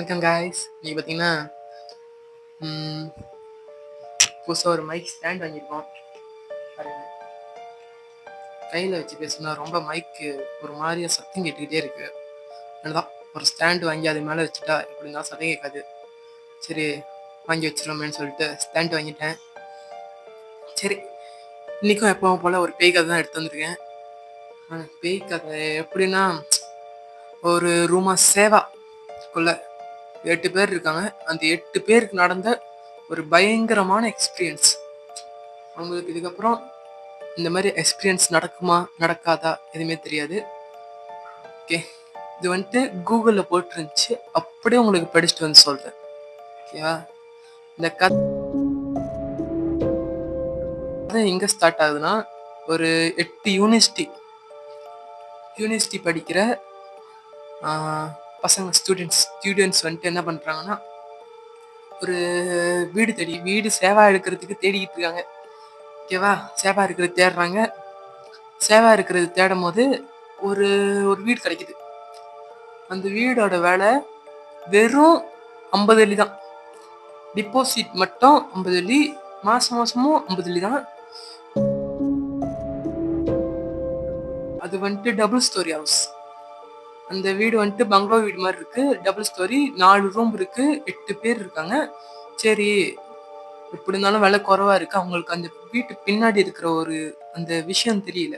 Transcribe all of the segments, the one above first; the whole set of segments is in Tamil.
வணக்கம் காய்ஸ். இன்னைக்கு பார்த்தீங்கன்னா ம், புதுசாக ஒரு மைக் ஸ்டாண்ட் வாங்கியிருக்கோம். பாருங்க, கையில் வச்சு பேசுனா ரொம்ப மைக்கு ஒரு மாதிரியா சத்தம் கேட்டுக்கிட்டே இருக்கு. அதுதான் ஒரு ஸ்டாண்டு வாங்கி அது மேலே வச்சுட்டா எப்படி இருந்தாலும் சத்தம் கேட்காது. சரி, வாங்கி வச்சிடலாமேன்னு சொல்லிட்டு ஸ்டாண்ட் வாங்கிட்டேன். சரி, இன்றைக்கும் எப்பவும் போல் ஒரு பேய் கதை தான் எடுத்து வந்திருக்கேன். பேய் கதை எப்படின்னா, ஒரு ரூமா சேவாக்குள்ள 8 பேர் இருக்காங்க. அந்த 8 பேருக்கு நடந்த ஒரு பயங்கரமான எக்ஸ்பீரியன்ஸ். அவங்களுக்கு இதுக்கப்புறம் இந்த மாதிரி எக்ஸ்பீரியன்ஸ் நடக்குமா நடக்காதா எதுவுமே தெரியாது. ஓகே, இது வந்துட்டு கூகுளில் போட்டுருந்துச்சு, அப்படியே உங்களுக்கு படிச்சுட்டு வந்து சொல்கிறேன். ஓகேவா? இந்த கதை எங்கே ஸ்டார்ட் ஆகுதுன்னா, ஒரு 8 யூனிவர்சிட்டி படிக்கிற பசங்க ஸ்டூடெண்ட்ஸ் வந்துட்டு என்ன பண்ணுறாங்கன்னா, ஒரு வீடு சேவா எடுக்கிறதுக்கு தேடிக்கிட்டு இருக்காங்க. ஓகேவா? சேவா இருக்கிறது தேடும் போது ஒரு ஒரு வீடு கிடைக்குது. அந்த வீடோட வேலை வெறும் 50 வெள்ளி தான். டிபாசிட் மட்டும் 50 வெள்ளி, மாசமும் 50 வெள்ளி தான். அது வந்துட்டு டபுள் ஸ்டோரி ஹவுஸ். அந்த வீடு வந்துட்டு பங்களோ வீடு மாதிரி இருக்கு. டபுள் ஸ்டோரி, 4 ரூம் இருக்கு, 8 பேர் இருக்காங்க. சரி, எப்படி இருந்தாலும் விலை குறைவா இருக்கு. அவங்களுக்கு அந்த வீட்டு பின்னாடி இருக்கிற ஒரு அந்த விஷயம் தெரியல.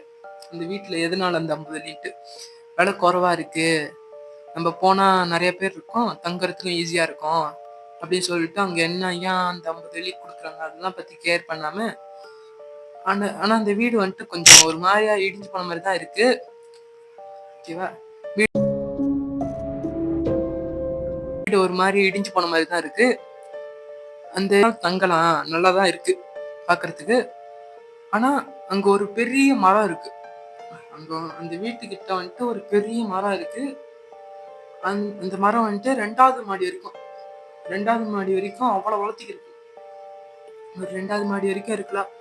அந்த வீட்டில் எதனால அந்த 50 வெள்ளிட்டு விலை குறைவா இருக்கு, நம்ம போனா நிறைய பேர் இருக்கோம், தங்குறதுக்கும் ஈஸியா இருக்கும் அப்படின்னு சொல்லிட்டு அங்க என்ன ஏன் அந்த 50 வெள்ளி கொடுக்குறாங்க அதெல்லாம் பத்தி கேர் பண்ணாம, ஆனா அந்த வீடு வந்துட்டு கொஞ்சம் ஒரு மாதிரியா இடிஞ்சு போன மாதிரி தான் இருக்கு. ஓகேவா? வீடு ஒரு மாதிரி இடிஞ்சு போன மாதிரி தான் இருக்கு. அந்த தங்கலாம் நல்லா தான் இருக்கு பாக்குறதுக்கு. ஆனா அங்க ஒரு பெரிய மரம் இருக்கு. அங்க அந்த வீட்டுக்கிட்ட வந்துட்டு ஒரு பெரிய மரம் இருக்கு. அந்த மரம் வந்துட்டு 2வது மாடி இருக்கும். 2வது மாடி வரைக்கும் அவ்வளவு வளர்த்திக்கு இருக்கு. ஒரு 2வது மாடி வரைக்கும் இருக்கலாம்.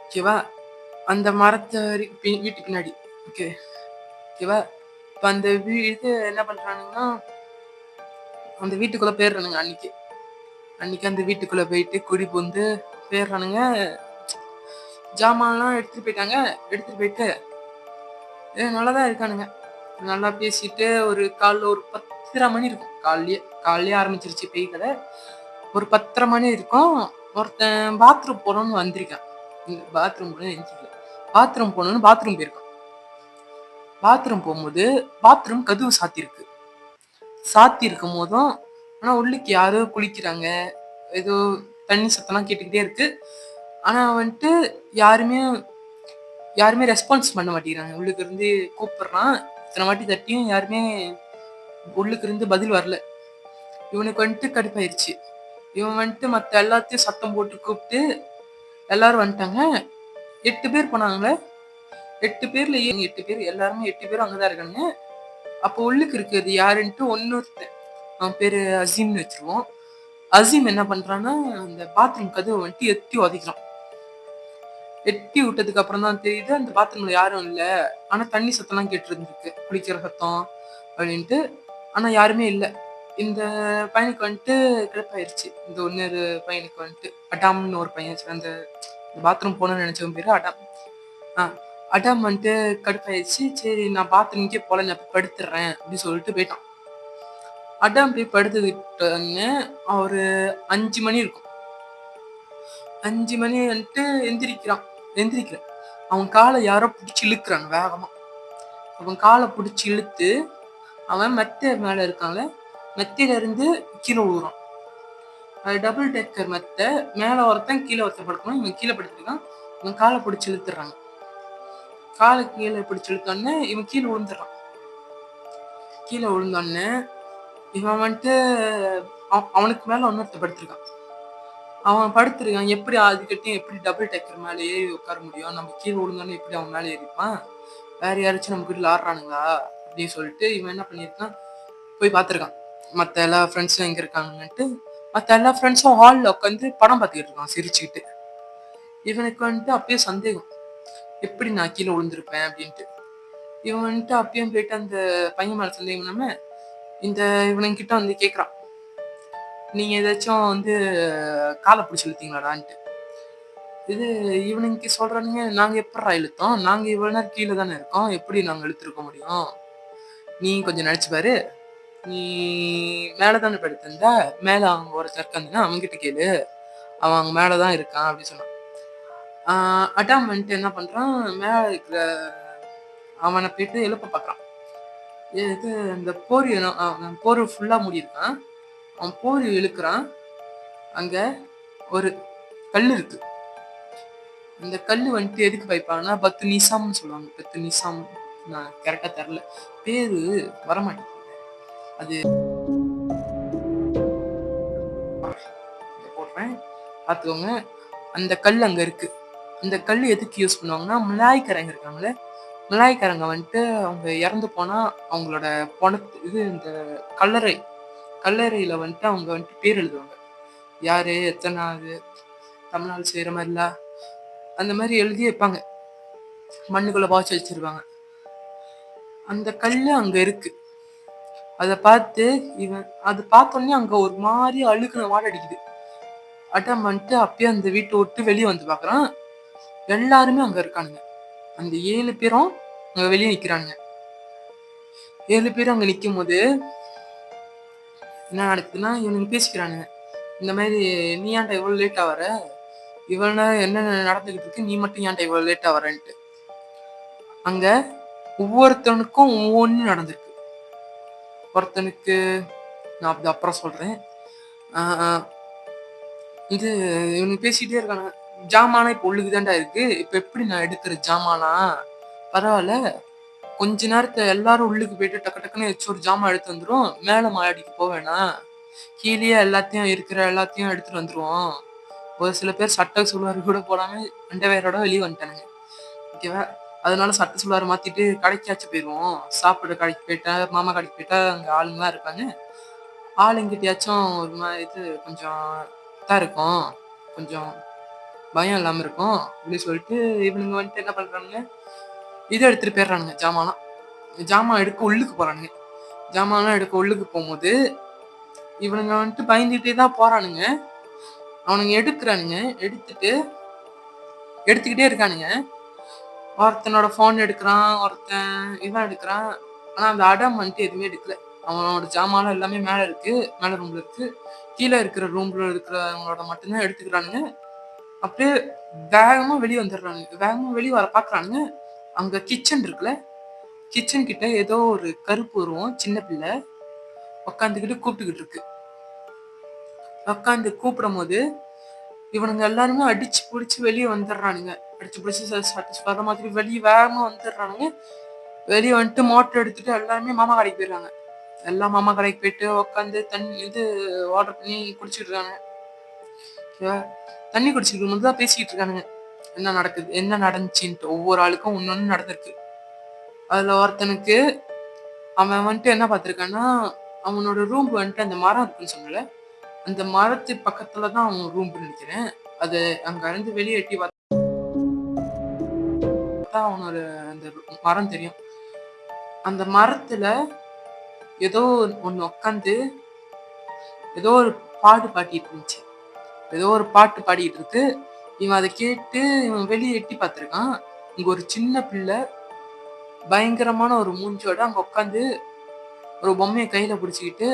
ஓகேவா? அந்த மரத்தை வீட்டு பின்னாடி. ஓகேவா? இப்ப அந்த வீடு என்ன பண்றானுங்கன்னா, அந்த வீட்டுக்குள்ள போயிடுறானுங்க. அன்னைக்கு அந்த வீட்டுக்குள்ள போயிட்டு குடி புந்து போயிடுறானுங்க. ஜாமான்லாம் எடுத்துட்டு போயிட்டு நல்லாதான் இருக்கானுங்க. நல்லா பேசிட்டு ஒரு காலைல ஒரு 10:30 மணி இருக்கும். காலையே ஆரம்பிச்சிருச்சு பேய் கதை. ஒரு 10:30 மணி இருக்கும். ஒருத்தன் பாத்ரூம் போகணும்னு வந்திருக்கான். பாத்ரூம் போகணும்னு பாத்ரூம் போயிருக்கான். பாத்ரூம் போகும்போது பாத்ரூம் கதவு சாத்தி இருக்கும் போதும், ஆனா உள்ளுக்கு யாரோ குளிக்கிறாங்க, ஏதோ தண்ணி சத்தம்லாம் கேட்டுக்கிட்டே இருக்கு. ஆனா வந்துட்டு யாருமே ரெஸ்பான்ஸ் பண்ண மாட்டேங்கிறாங்க. உள்ளுக்கு இருந்து கூப்பிடுறான், இத்தனை வாட்டி தட்டியும் யாருமே உள்ளுக்கு இருந்து பதில் வரல. இவனுக்கு வந்துட்டு கடுப்பாயிருச்சு. இவன் வந்துட்டு மத்த எல்லாத்தையும் சத்தம் போட்டு கூப்பிட்டு எல்லாரும் வந்துட்டாங்க. 8 பேர் போனாங்களே, 8 பேர்ல 8 பேர் எல்லாருமே 8 பேரும் அங்கதான் இருக்கானுங்க. அப்போ உள்ளுக்கு இருக்கிறது யாருன்ட்டு ஒன்னொருத்தன், அவன் பேரு அசீம்னு வச்சிருவோம். அசீம் என்ன பண்றான்னா, அந்த பாத்ரூம் கதவை வந்துட்டு எட்டி உதைக்கிறான். எட்டி விட்டதுக்கு அப்புறம் தான் தெரியுது அந்த பாத்ரூம்ல யாரும் இல்ல. ஆனா தண்ணி சத்தம்லாம் கேட்டு இருந்திருக்கு, குளிக்கிற சத்தம் அப்படின்ட்டு. ஆனா யாருமே இல்ல. இந்த பையனுக்கு வந்துட்டு கிளப்பாயிருச்சு. இந்த இன்னொரு பையனுக்கு வந்துட்டு அடாம்னு ஒரு பையன், அந்த பாத்ரூம் போகணும்னு நினைச்சவன் பேரு அடாம். அடாம் வந்துட்டு கடுப்பாயிருச்சு. சரி, நான் பாத்ரூம்க்கே போல, நான் படுத்துடுறேன் அப்படின்னு சொல்லிட்டு போயிட்டான். அடாம் போய் படுத்துக்கிட்டோன்னு ஒரு 5 மணி இருக்கும். 5 மணி வந்துட்டு எந்திரிக்கிறான். அவன் காலை யாரோ பிடிச்சி இழுக்கிறாங்க வேகமா. அவன் காலை பிடிச்சி இழுத்து அவன் மெத்தை மேல இருக்கான்ல, மெத்தையில இருந்து கீழே விழுறான். அது டபுள் டெக்கர் மெத்தை. மேல ஒருத்தன் கீழே ஒருத்தன் படுக்கணும். இவன் கீழே படுத்துருக்கான். இவன் காலை பிடிச்சி இழுத்துறாங்க. காலை கீழே பிடிச்சி இழுத்தோடனே இவன் கீழே விழுந்தோடனே இவன் வந்துட்டு அவனுக்கு மேல இன்னொருத்த படுத்திருக்கான். அவன் படுத்திருக்கான். எப்படி அதுக்கிட்டையும் எப்படி டபுள் டெக்கர் மேலே ஏறி உட்கார முடியும்? நம்ம கீழே விழுந்தோன்னு எப்படி அவன் மேலே ஏறிப்பான்? வேற யாராச்சும் நம்ம வீட்டில் ஆடுறானுங்களா அப்படின்னு சொல்லிட்டு இவன் என்ன பண்ணியிருக்கான், போய் பார்த்துருக்கான் மற்ற எல்லா ஃப்ரெண்ட்ஸும் எங்க இருக்காங்கன்ட்டு. மற்ற எல்லா ஃப்ரெண்ட்ஸும் ஹாலில் உட்காந்து படம் பார்த்துக்கிட்டு இருக்கான் சிரிச்சுக்கிட்டு. இவனுக்கு வந்துட்டு அப்பயே சந்தேகம், எப்படி நான் கீழே விழுந்திருப்பேன் அப்படின்ட்டு. இவன் வந்துட்டு அப்பயும் போயிட்டு அந்த பையன் மேல சந்தேகம் இல்லாம இந்த இவனுங்கிட்ட வந்து கேட்குறான், நீங்க ஏதாச்சும் வந்து காலை பிடிச்சி இழுத்தீங்களாடான்ட்டு. இது இவனுங்க சொல்றானுங்க, நாங்க எப்புட்றா இழுத்தோம்? நாங்க இவ்வளவு நேரம் கீழ தானே இருக்கோம். எப்படி நாங்க இழுத்துருக்க முடியும்? நீ கொஞ்சம் நெனச்சு பாரு. நீ மேல தானே படுத்திருந்த. மேல அவங்க ஒருத்தன் இருக்கானுங்க, அவன்கிட்ட கேளு. அவன் அங்க மேல தான் இருக்கான் அப்படின்னு சொன்னான். அடாம் வந்துட்டு என்ன பண்றான், மேல இருக்கிற அவனை போயிட்டு எழுப்ப பார்க்குறான். இது இந்த அவன் போர்வை ஃபுல்லா மூடியிருக்கான். அவன் போர்வை இழுக்கிறான். அங்க ஒரு கல் இருக்கு. அந்த கல்லு வந்துட்டு எதுக்கு வைப்பாங்கன்னா பத்து நிசாம்னு சொல்லுவாங்க. பத்து நிசாம் நான் கரெக்டா தெரியல. பேரு வரமாட்டேங்குது. அது போடுறேன் பார்த்துக்கோங்க. அந்த கல் அங்க இருக்கு. அந்த கல் எதுக்கு யூஸ் பண்ணுவாங்கன்னா, மலாய்க்காரங்க இருக்காங்கல்ல, மலாய்க்காரங்க வந்துட்டு அவங்க இறந்து போனா அவங்களோட இது இந்த கல்லறை கல்லறையில வந்துட்டு அவங்க வந்துட்டு பேர் எழுதுவாங்க. யாரு எத்தனாவது தமிழ்நாடு செய்யற மாதிரில அந்த மாதிரி எழுதி வைப்பாங்க. மண்ணுக்குள்ள பாய்ச்சி வச்சிருவாங்க. அந்த கல்லு அங்க இருக்கு. அதை பார்த்து அதை பார்த்தோன்னே அங்க ஒரு மாதிரி அழுகுன வாடை அடிக்குது. அடம் வந்துட்டு அப்பயே அந்த வீட்டை விட்டு வெளியே வந்து பாக்குறான். எல்லாருமே அங்க இருக்கானுங்க. அந்த 7 பேரும் அங்க வெளியே நிக்கிறானுங்க. 7 பேரும் அங்க நிக்கும் போது என்ன நடக்குதுன்னா, இவனுங்க பேசிக்கிறானுங்க. இந்த மாதிரி நீ ஏன்டா இவ்வளவு லேட்டா வர? இவ்வளவு நேரம் என்ன நடந்துகிட்டு இருக்கு, நீ மட்டும் ஏன்டா இவ்வளவு லேட்டா வரன்ட்டு. அங்க ஒவ்வொருத்தனுக்கும் ஒவ்வொன்னு நடந்திருக்கு. ஒருத்தனுக்கு நான் அப்படி அப்புறம் சொல்றேன். இது இவனுக்கு பேசிட்டே இருக்கானுங்க. ஜாமானா இப்ப உள்ளுக்குதான்டா இருக்கு. இப்ப எப்படி நான் எடுக்கிற ஜாமானா? பரவாயில்ல, கொஞ்ச நேரத்துல எல்லாரும் உள்ளுக்கு போயிட்டு டக்கு டக்குன்னு வச்சு ஒரு ஜாமான் எடுத்து வந்துரும். மேல மாடிக்கு போவேனா, கீழே எல்லாத்தையும் எடுத்துட்டு வந்துருவோம். ஒரு சில பேர் சட்டை சுழுவாரு கூட போடாம அண்டவேரோட வெளியே வந்துட்டானுங்க. ஓகேவா? அதனால சட்டை சுழுவாரு மாத்திட்டு கடைக்காச்சும் போயிருவோம். சாப்பிட கடைக்கு போயிட்டா, மாமா கடைக்கு போயிட்டா அங்க ஆளுங்கலாம் இருப்பாங்க. ஆளுங்கிட்டயாச்சும் ஒரு இது கொஞ்சம் தான் இருக்கும், கொஞ்சம் பயம் இல்லாம இருக்கும் அப்படின்னு சொல்லிட்டு இவனுங்க வந்துட்டு என்ன பண்றானுங்க, இதை எடுத்துட்டு போயிடுறானுங்க. ஜாமான் எடுக்க உள்ளுக்கு போறானுங்க. ஜாமான்லாம் எடுக்க உள்ளுக்கு போகும்போது இவனுங்க வந்துட்டு பயந்துகிட்டே தான் போறானுங்க. அவனுங்க எடுத்துக்கிட்டே இருக்கானுங்க. ஒருத்தனோட போன் எடுக்கிறான், ஒருத்தன் இவன் எடுக்கிறான். ஆனா அந்த அடம் வந்துட்டு எதுவுமே எடுக்கல. அவனோட ஜாமான் எல்லாமே மேல இருக்கு, மேல ரூம்ல இருக்கு. கீழே இருக்கிற ரூம்ல இருக்கிறவங்களோட மட்டும்தான் எடுத்துக்கிறானுங்க. அப்படியே வேகமா வெளியே வந்துடுறானுங்க. வேகமா வெளியே வர பாக்குறானுங்க. அங்க கிச்சன் இருக்குல்ல, கிச்சன் கிட்ட ஏதோ ஒரு கருப்பு உருவம் சின்ன பிள்ளை உக்காந்துக்கிட்டு கூப்பிட்டுக்கிட்டு இருக்கு. உக்காந்து கூப்பிடும் போது இவனுங்க எல்லாருமே அடிச்சு பிடிச்சு வெளியே வந்துடுறானுங்க. அடிச்சு பிடிச்சு வர மாதிரி வெளியே வேகமா வந்துடுறானுங்க. வெளியே வந்துட்டு மோட்டர் எடுத்துட்டு எல்லாருமே மாமா கடைக்கு போயிடுறாங்க. எல்லாம் மாமா கடைக்கு போயிட்டு உட்காந்து ஆர்டர் பண்ணி குடிச்சிட்டு இருக்காங்க. தண்ணி குடிச்சிருக்கும் போது தான் பேசிக்கிட்டு இருக்கானுங்க. என்ன நடக்குது, என்ன நடந்துச்சுன்ட்டு ஒவ்வொரு ஆளுக்கும் ஒன்னொன்னு நடந்திருக்கு. அதுல ஒருத்தனுக்கு அவன் வந்துட்டு என்ன பார்த்திருக்கான்னா, அவனோட ரூம் வந்துட்டு அந்த மரம் இருக்குன்னு சொன்னல, அந்த மரத்து பக்கத்துலதான் அவன் ரூம் நினைக்கிறேன். அது அங்க இருந்து வெளியே எட்டி பார்த்தா அவனோட அந்த மரம் தெரியும். அந்த மரத்துல ஏதோ ஒண்ணு உட்காந்து ஏதோ ஒரு பாட்டு பாடிட்டு இருந்துச்சு. ஏதோ ஒரு பாட்டு பாடிட்டு இருக்கு. இவன் அதை கேட்டு இவன் வெளியே எட்டி பார்த்திருக்கான். இங்க ஒரு சின்ன பிள்ளை பயங்கரமான ஒரு மூஞ்சோட அங்க உட்காந்து ஒரு பொம்மையை கையில பிடிச்சிக்கிட்டு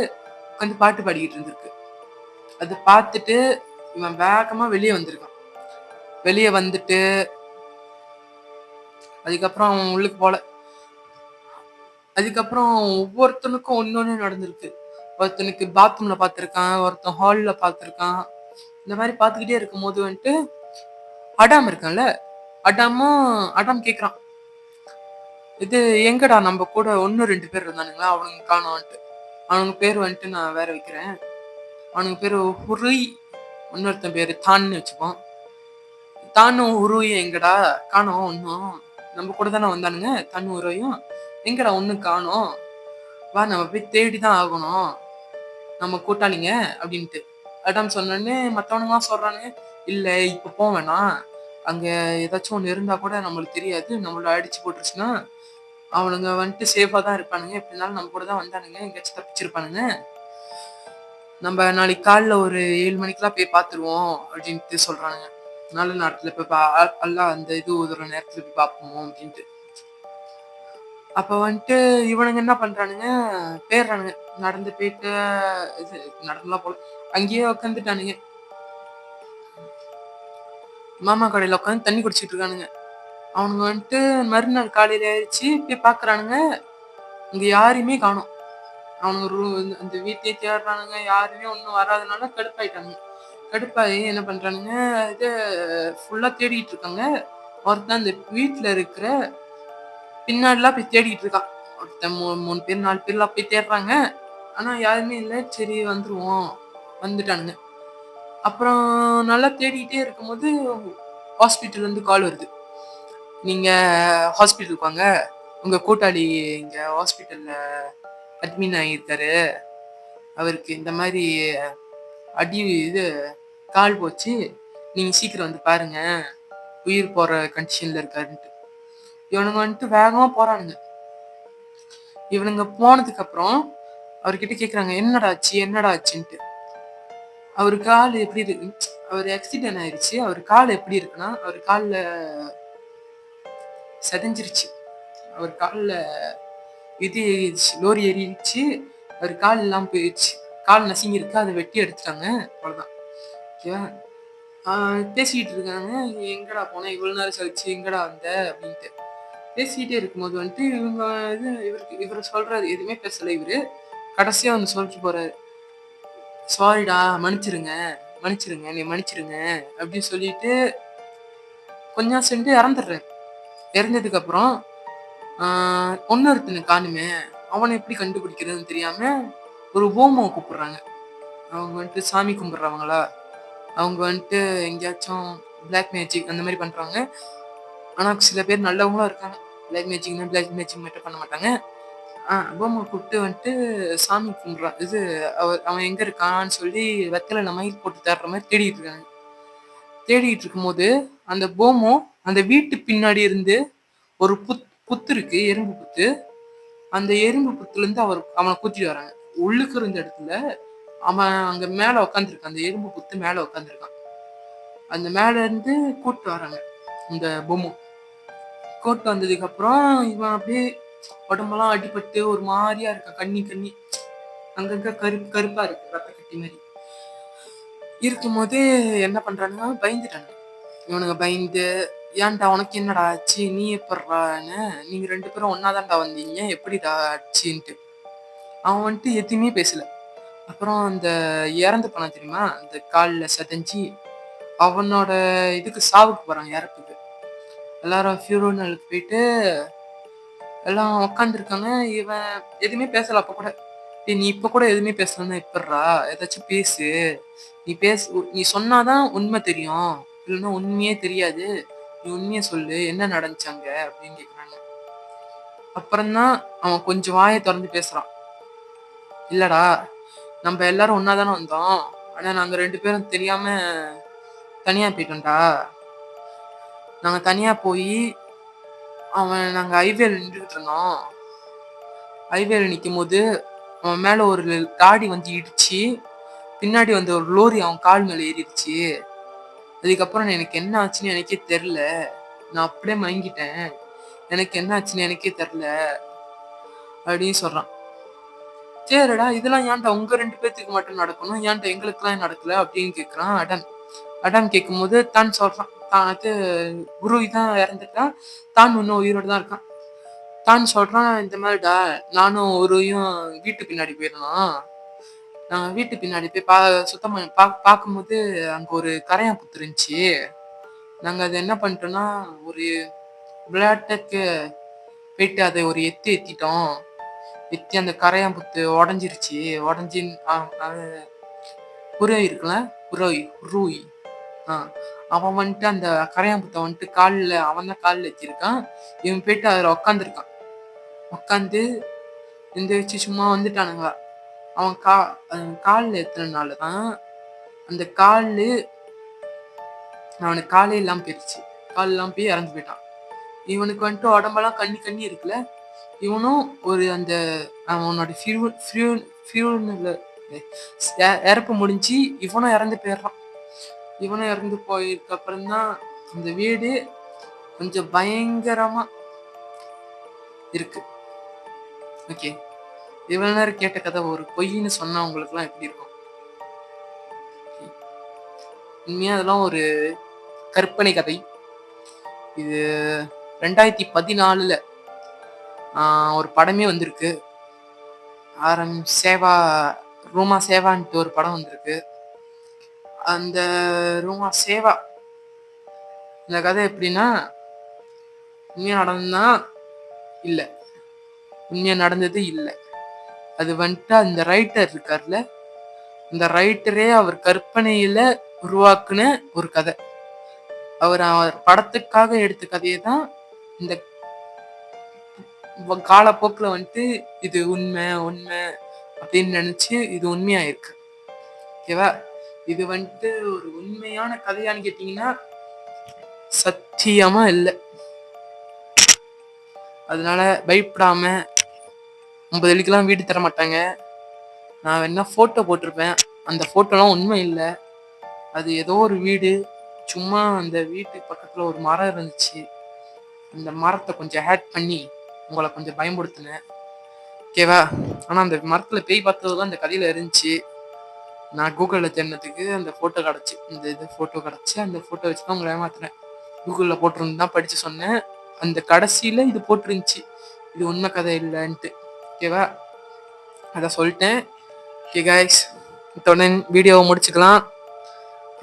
உட்காந்து பாட்டு பாடிக்கிட்டு இருந்திருக்கு. அதை பார்த்துட்டு இவன் வேகமா வெளியே வந்திருக்கான். வெளியே வந்துட்டு அதுக்கப்புறம் அவன் உள்ளுக்கு போல. அதுக்கப்புறம் ஒவ்வொருத்தனுக்கும் ஒன்னொன்னு நடந்திருக்கு. ஒருத்தனுக்கு பாத்ரூம்ல பார்த்திருக்கான், ஒருத்தன் ஹால்ல பார்த்திருக்கான். இந்த மாதிரி பார்த்துக்கிட்டே இருக்கும் போது வந்துட்டு அடாம் இருக்கான்ல, அடாம் கேக்குறான், இது எங்கடா நம்ம கூட 1-2 பேர் இருந்தானுங்களா, அவனுங்க காணோன்ட்டு. அவனுங்க பேர் வந்துட்டு நான் வேற வைக்கிறேன். அவனுக்கு பேரு ஹுருய், இன்னொருத்தன் பேரு தான்னு வச்சுப்போம். தானும் உருயும் எங்கடா காணோம், ஒன்னும் நம்ம கூட தானே வந்தானுங்க. தானும் உருயும் எங்கடா ஒன்னும் காணோம், வா நம்ம போய் தேடிதான் ஆகணும், நம்ம கூட்டாளிங்க அப்படின்ட்டு அடாம் சொன்னோடனே மத்தவனுங்க சொல்றானுங்க, இல்ல இப்ப போவேணாம், அங்க ஏதாச்சும் ஒண்ணு இருந்தா கூட நம்மளுக்கு தெரியாது, நம்மள அடிச்சு போட்டுருச்சுன்னா அவனுங்க வந்துட்டு சேஃபா தான் இருப்பானுங்க. எப்படி இருந்தாலும் நம்ம கூட தான் வந்தானுங்க. எங்கேயாச்சும் தப்பிச்சிருப்பானுங்க. நம்ம நாளைக்கு காலைல ஒரு 7 மணிக்கெல்லாம் போய் பார்த்துருவோம் அப்படின்ட்டு சொல்றானுங்க. நல்ல நேரத்துல போய் அல்லா அந்த இது ஊதுற நேரத்துல போய் பார்ப்போம் அப்படின்ட்டு. அப்ப வந்துட்டு இவனுங்க என்ன பண்றானுங்க, போயிடுறானுங்க. நடந்து போயிட்டு இது நடந்துலாம் போல. அங்கேயே உட்காந்துட்டானுங்க. மாமா கடையில உட்காந்து தண்ணி குடிச்சிட்டு இருக்கானுங்க. அவனுங்க வந்துட்டு மறுநாள் காலையில ஆயிடுச்சு. போய் பார்க்குறானுங்க. இங்க யாரையுமே காணோம். அவனுங்க அந்த வீட்லயே தேடுறானுங்க. யாருமே ஒண்ணும் வராதனால கடுப்பாயிட்டானுங்க. கடுப்பாயி என்ன பண்றானுங்க, இது ஃபுல்லா தேடிட்டு இருக்காங்க. ஒருத்தன் அந்த வீட்ல இருக்கிற பின்னாடிலாம் போய் தேடிட்டு இருக்கான். ஒருத்தன் 3 பேர் 4 பேர்லாம் போய் தேடுறாங்க. ஆனா யாருமே இல்ல. சரி வந்துருவோம். வந்துட்டானுங்க. அப்புறம் நல்லா தேடிட்டே இருக்கும்போது ஹாஸ்பிட்டல்ல இருந்து கால் வருது. நீங்க ஹாஸ்பிட்டலுக்கு வாங்க. உங்க கூட்டாளி இங்க ஹாஸ்பிட்டல்ல அட்மின் ஆகியிருக்காரு. அவருக்கு இந்த மாரி அடி இது கால் போச்சு. நீங்க சீக்கிரம் வந்து பாருங்க. உயிர் போற கண்டிஷன்ல இருக்காருன்ட்டு. இவனுங்க வந்துட்டு வேகமா போறானுங்க. இவனுங்க போனதுக்கு அப்புறம் அவர்கிட்ட கேக்குறாங்க, என்னடா ஆச்சு என்னடா ஆச்சுன்ட்டு. அவரு கால் எப்படி இருக்கு, அவர் ஆக்சிடென்ட் ஆயிருச்சு. அவர் கால் எப்படி இருக்குன்னா, அவர் கால்ல செதஞ்சிருச்சு. அவர் கால்ல இது ஏறிடுச்சு, லோரி ஏறிடுச்சு. அவர் கால் இல்லாம போயிடுச்சு. கால் நசுங்கிருக்கு. அதை வெட்டி எடுத்துட்டாங்க. அவ்வளவுதான். ஓகேவா? பேசிக்கிட்டு இருக்காங்க. எங்கடா போன இவ்வளவு நேரம் கழிச்சு எங்கடா வந்த அப்படின்ட்டு பேசிக்கிட்டே இருக்கும்போது வந்துட்டு இவங்க இது இவர் சொல்றாரு. எதுவுமே பேசல இவரு. கடைசியா வந்து சொல்லிட்டு போறாரு, சாரிடா, மன்னிச்சிருங்க மன்னிச்சிருங்க, நீ மன்னிச்சிருங்க அப்படின்னு சொல்லிட்டு கொஞ்சம் சென்று இறந்துடுறாரு. இறந்ததுக்கு அப்புறம் ஒன்னொருத்தனை காணுமே, அவனை எப்படி கண்டுபிடிக்கிறதுன்னு தெரியாம ஒரு ஹோமோ கூப்பிடுறாங்க. அவங்க வந்துட்டு சாமி கும்பிடுறவங்களா, அவங்க வந்துட்டு எங்கேயாச்சும் பிளாக் மேஜிக் அந்த மாதிரி பண்றாங்க. ஆனா சில பேர் நல்லவங்களும் இருக்காங்க. பிளாக் மேஜிக் மட்டும் பண்ண மாட்டாங்க. ஹோமோ கூப்பிட்டு வந்துட்டு சாமி கும்பிடுறான். இது அவன் எங்க இருக்கான்னு சொல்லி வெத்தலை மயில் போட்டு தேடுற மாதிரி தேடிட்டு இருக்காங்க. தேடிட்டு இருக்கும்போது அந்த போமோ அந்த வீட்டு பின்னாடி இருந்து ஒரு புத்து இருக்கு, எறும்பு புத்து. அந்த எறும்பு புத்துல இருந்து அவனை கூட்டிட்டு வராங்க. உள்ளுக்கு இருந்த இடத்துல அவன் அங்க மேல உட்காந்துருக்கான். அந்த எறும்பு புத்து மேல உட்காந்துருக்கான். அந்த மேல இருந்து கூட்டு வராங்க இந்த பொம்மு. கூட்டு வந்ததுக்கு அப்புறம் இவன் அப்படியே உடம்பெல்லாம் அடிபட்டு ஒரு மாதிரியா இருக்கான். கண்ணி அங்கங்க கருப்பா இருக்கு, ரத்த கட்டி மாதிரி இருக்கும்போது என்ன பண்றானுங்க, பயந்துட்டானுங்க. இவனுங்க பயந்து, ஏன்டா உனக்கு என்னடா ஆச்சு, நீ எப்படின்னு, நீங்க 2 பேரும் ஒன்னாதான்டா வந்தீங்க, எப்படிடா ஆச்சுன்ட்டு. அவன் வந்துட்டு எதுவுமே பேசல. அப்புறம் அந்த இறந்து போனான் தெரியுமா, அந்த கால்ல செதஞ்சி, அவனோட இதுக்கு சாவுக்கு போறாங்க, இறப்புக்கு. எல்லாரும் ஃபியூனரலுக்கு போயிட்டு எல்லாம் உக்காந்துருக்காங்க. இவன் எதுவுமே பேசல. அப்ப கூட, நீ இப்ப கூட எதுவுமே பேசலன்னா எப்படிறா, ஏதாச்சும் பேசு, நீ சொன்னாதான் உண்மை தெரியும், இல்லைன்னா உண்மையே தெரியாது, நீ உண்மையை சொல்லு, என்ன நடந்துச்சாங்க அப்படின்னு கேக்குறாங்க. அப்புறம்தான் அவன் கொஞ்சம் வாயை திறந்து பேசுறான். இல்லடா, நம்ம எல்லாரும் ஒன்னாதானே வந்தோம். ஆனா நாங்க 2 பேரும் தெரியாம தனியா போயிட்டோம்டா. நாங்க தனியா போய் நாங்க ஹைவேல நின்றுட்டு இருந்தோம். ஹைவேல நிக்கும் போது அவன் மேல ஒரு காடி வந்து இடிச்சு, பின்னாடி வந்து ஒரு லோரி அவன் கால் மேல ஏறிடுச்சு. அதுக்கப்புறம் எனக்கு என்ன ஆச்சுன்னு எனக்கே தெரியல. நான் அப்படியே மயங்கிட்டேன். எனக்கு என்ன ஆச்சுன்னு எனக்கே தெரியல அப்படின்னு சொல்றான். சரிடா, இதெல்லாம் ஏன்டா உங்க 2 பேத்துக்கு மட்டும் நடக்கணும், ஏன்டா எங்களுக்கெல்லாம் நடக்கல அப்படின்னு கேக்குறான் அடன். அடன் கேட்கும்போது தான் சொல்றான், தான் அது குரு தான் இறந்துட்டான், தான் இன்னும் உயிரோடு தான் இருக்கான். தான் சொல்றான், இந்த மாதிரிடா, நானும் ஒருயும் வீட்டு பின்னாடி போயிடணும். நாங்க வீட்டு பின்னாடி போய் சுத்தம் பண்ணி பார்க்கும்போது அங்க ஒரு கரையான் புத்து இருந்துச்சு. நாங்க அதை என்ன பண்ணிட்டோம்னா, ஒரு விளையாட்டுக்கு போயிட்டு அதை ஒரு எத்திட்டோம். எத்தி அந்த கரையான் புத்து உடஞ்சிருச்சு. உடஞ்சி புரோய் இருக்குல்ல, ரூய் அவன் வந்துட்டு அந்த கரையான் புத்தை வந்துட்டு காலில், அவன் தான் காலில் ஏற்றிருக்கான். இவன் போயிட்டு அதில் உக்காந்துருக்கான். உக்காந்து இந்த வச்சு சும்மா வந்துட்டானுங்க. அவன் காலில் ஏத்துனதுனாலதான் அந்த அவனுக்கு காலே இல்லாம போயிடுச்சு. கால் இல்லாம போய் இறந்து போயிட்டான். இவனுக்கு வந்துட்டு உடம்பெல்லாம் கண்ணி இருக்குல்ல, இவனும் ஒரு அந்த அவனோட இறப்பு முடிஞ்சு இவனும் இறந்து போயிடுறான். இவனும் இறந்து போயிருக்க அப்புறம் தான் அந்த வீடு கொஞ்சம் பயங்கரமா இருக்கு. ஓகே, இவ்வளவு நேரம் கேட்ட கதை ஒரு பொய்ன்னு சொன்னா உங்களுக்கு எல்லாம் எப்படி இருக்கும்? உண்மையா அதெல்லாம் ஒரு கற்பனை கதை. இது 2014 ஒரு படமே வந்திருக்கு. சேவா ரூமா சேவான்ட்டு ஒரு படம் வந்திருக்கு. அந்த ரூமா சேவா இந்த கதை எப்படின்னா, உண்மையா நடந்தா இல்ல, உண்மையா நடந்தது இல்ல. அது வந்துட்டு அந்த ரைட்டர் இருக்கார்ல, இந்த ரைட்டரே அவர் கற்பனையில உருவாக்குன ஒரு கதை. அவர் படத்துக்காக எடுத்த கதையை தான் இந்த காலப்போக்குல வந்துட்டு இது உண்மை உண்மை அப்படின்னு நினைச்சு இது உண்மையாயிருக்கு. ஓகேவா? இது வந்துட்டு ஒரு உண்மையான கதையான்னு கேட்டீங்கன்னா சத்தியமா இல்லை. அதனால பயப்படாம 50 வெள்ளிக்கெல்லாம் வீடு தர மாட்டாங்க. நான் வேணா போட்டோ போட்டிருப்பேன், அந்த போட்டோலாம் உண்மை இல்லை. அது ஏதோ ஒரு வீடு, சும்மா அந்த வீட்டுக்கு பக்கத்துல ஒரு மரம் இருந்துச்சு, அந்த மரத்தை கொஞ்சம் ஹேட் பண்ணி உங்களை கொஞ்சம் பயன்படுத்தினேன். ஓகேவா? ஆனா அந்த மரத்துல பேய் பார்த்ததுதான் அந்த கதையில இருந்துச்சு. நான் கூகுளில் தேடினதுக்கு அந்த ஃபோட்டோ கிடச்சி, இந்த ஃபோட்டோ கிடச்சி, அந்த ஃபோட்டோ வச்சு தான் உங்களை ஏமாத்துறேன். கூகுளில் போட்டிருந்து தான் படித்து சொன்னேன். அந்த கடைசியில் இது போட்டிருந்துச்சு, இது உண்மை கதை இல்லைன்ட்டு. ஓகேவா? அதை சொல்லிட்டேன். ஓகே காய்ஸ், இத்துடன் வீடியோவை முடிச்சுக்கலாம்.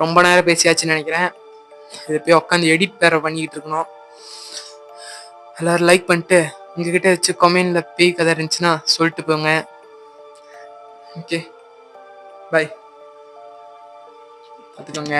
ரொம்ப நேரம் பேசியாச்சுன்னு நினைக்கிறேன். இது போய் உட்காந்து எடிட் பேர பண்ணிக்கிட்டு இருக்கணும். எல்லோரும் லைக் பண்ணிட்டு உங்ககிட்ட வச்சு கமெண்டில் பேய் கதை இருந்துச்சுன்னா சொல்லிட்டு போங்க. ஓகே, பாய். பார்த்துக்கோங்க.